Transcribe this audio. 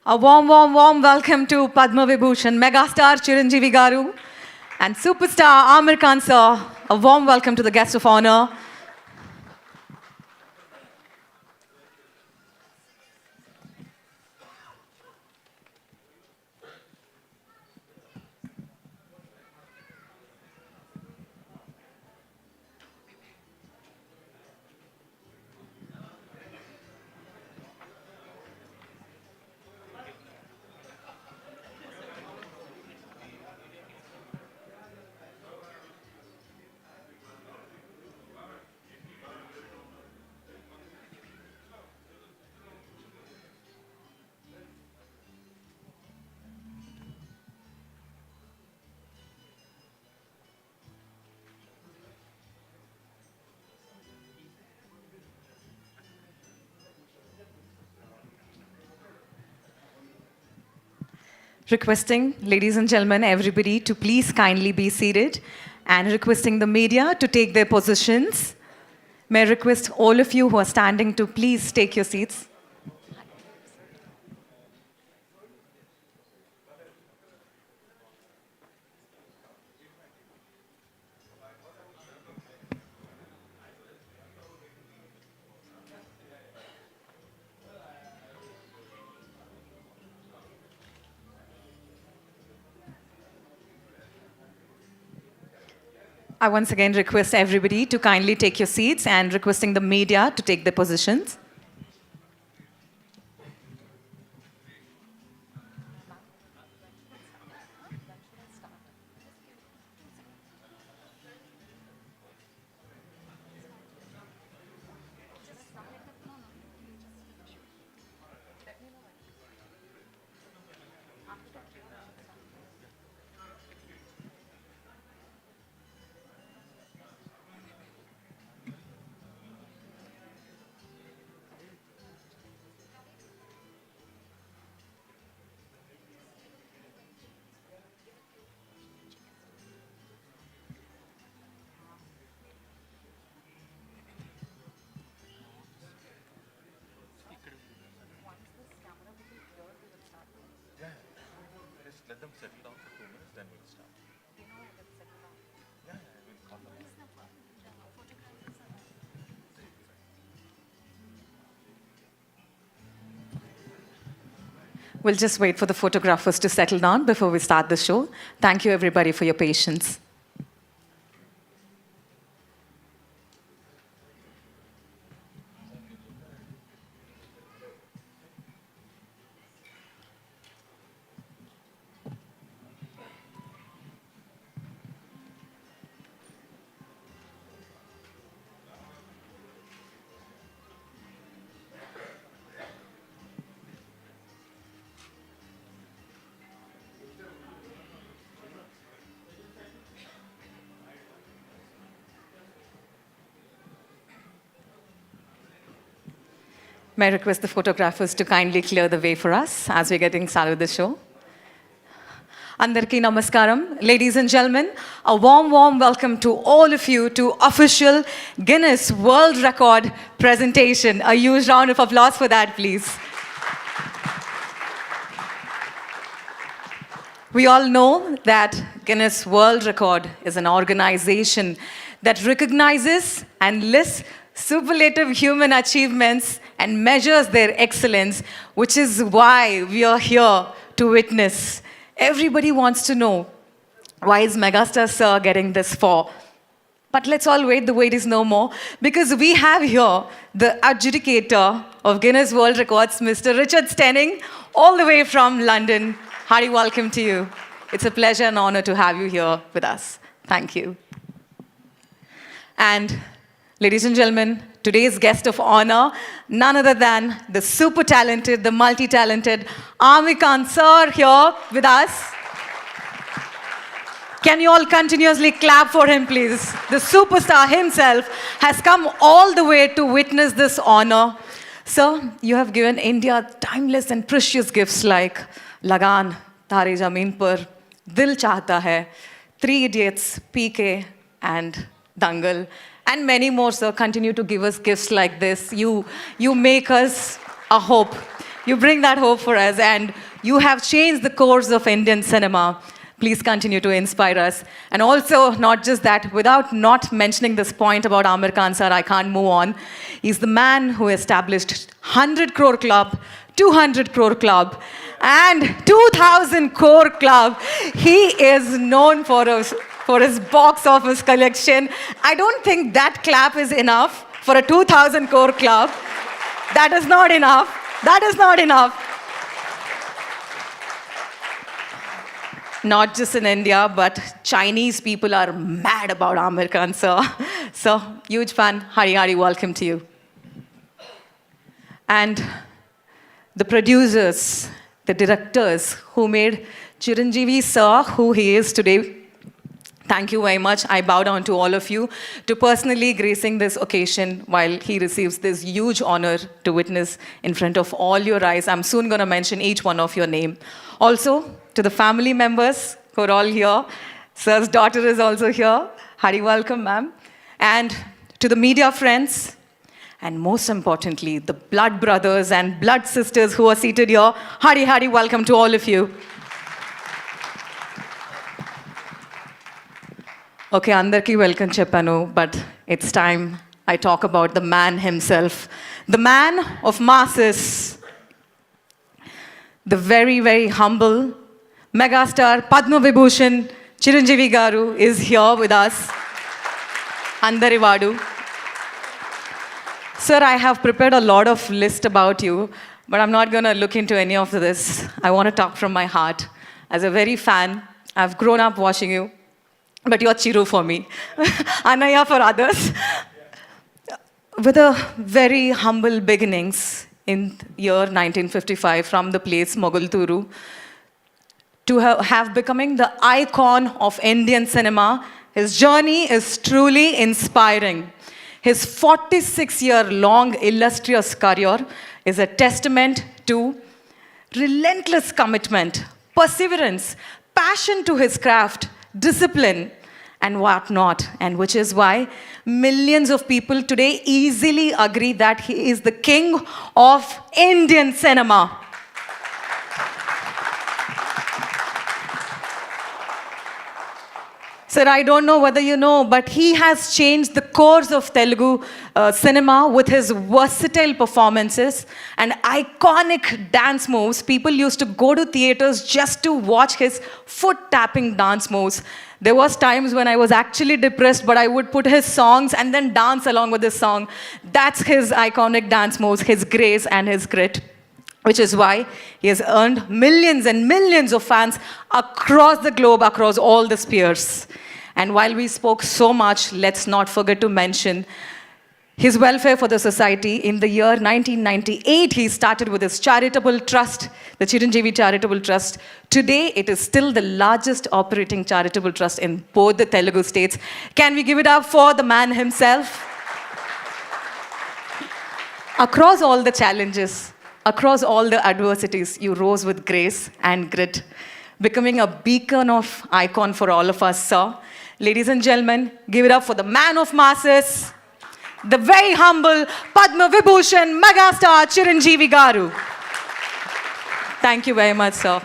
A warm welcome to Padma Vibhushan, megastar Chiranjeevi Garu and superstar Amir Khan sir. A warm welcome to the guest of honor. Requesting, ladies and gentlemen, everybody to please kindly be seated and requesting the media to take their positions. May I request all of you who are standing to please take your seats. I once again request everybody to kindly take your seats and requesting the media to take their positions. Just let them settle down for 2 minutes, then we'll start. Yeah, we'll call them. We'll just wait for the photographers to settle down before we start the show. Thank you, everybody, for your patience. May I request the photographers to kindly clear the way for us as we're getting started with the show. Andarki Namaskaram. Ladies and gentlemen, a warm welcome to all of you to official Guinness World Record presentation. A huge round of applause for that, please. We all know that Guinness World Record is an organization that recognizes and lists superlative human achievements and measures their excellence, which is why we are here to witness. Everybody wants to know, why is Megastar Sir getting this for? But let's all wait, the wait is no more, because we have here the adjudicator of Guinness World Records, Mr. Richard Stenning, all the way from London. Hearty welcome to you. It's a pleasure and honor to have you here with us. Thank you. And ladies and gentlemen, today's guest of honor, none other than the super talented, the multi-talented Amir Khan sir here with us. Can you all continuously clap for him, please? The superstar himself has come all the way to witness this honor. Sir, you have given India timeless and precious gifts like Lagan, Tare Zameen Par, Dil Chahta Hai, Three Idiots, PK, and Dangal. And many more, sir, continue to give us gifts like this. You make us a hope. You bring that hope for us, and you have changed the course of Indian cinema. Please continue to inspire us. And also, not just that, without not mentioning this point about Amir Khan sir, I can't move on. He's the man who established 100 crore club, 200 crore club, and 2000 crore club. He is known for his box office collection. I don't think that clap is enough for a 2000 crore club. That is not enough. That is not enough. Not just in India, but Chinese people are mad about Amir Khan, sir. So, huge fan. Hari Hari, welcome to you. And the producers, the directors who made Chiranjeevi sir who he is today, thank you very much. I bow down to all of you to personally gracing this occasion while he receives this huge honor to witness in front of all your eyes. I'm soon going to mention each one of your name. Also, to the family members who are all here, sir's daughter is also here. Hari, welcome, ma'am. And to the media friends, and most importantly, the blood brothers and blood sisters who are seated here, Hari Hari, welcome to all of you. Okay, andarki welcome cheppanu, but it's time I talk about the man himself, the man of masses, the very, very humble megastar Padma Vibhushan Chiranjeevi Garu is here with us. Andarivadu. Sir, I have prepared a lot of list about you, but I'm not going to look into any of this. I want to talk from my heart. As a very fan, I've grown up watching you. But you're Chiru for me, Anaya for others. With a very humble beginnings in year 1955 from the place Mogulturu, to have becoming the icon of Indian cinema, his journey is truly inspiring. His 46-year-long illustrious career is a testament to relentless commitment, perseverance, passion to his craft, discipline, and whatnot, and which is why millions of people today easily agree that he is the king of Indian cinema. Sir, I don't know whether you know, but he has changed the course of Telugu cinema with his versatile performances and iconic dance moves. People used to go to theaters just to watch his foot-tapping dance moves. There was times when I was actually depressed, but I would put his songs and then dance along with his song. That's his iconic dance moves, his grace and his grit, which is why he has earned millions and millions of fans across the globe, across all the spheres. And while we spoke so much, let's not forget to mention his welfare for the society. In the year 1998, he started with his charitable trust, the Chiranjeevi Charitable Trust. Today, it is still the largest operating charitable trust in both the Telugu states. Can we give it up for the man himself? Across all the challenges, across all the adversities, you rose with grace and grit, becoming a beacon of icon for all of us, sir. Ladies and gentlemen, give it up for the man of masses, the very humble Padma Vibhushan megastar Chiranjeevi Garu. Thank you very much, sir.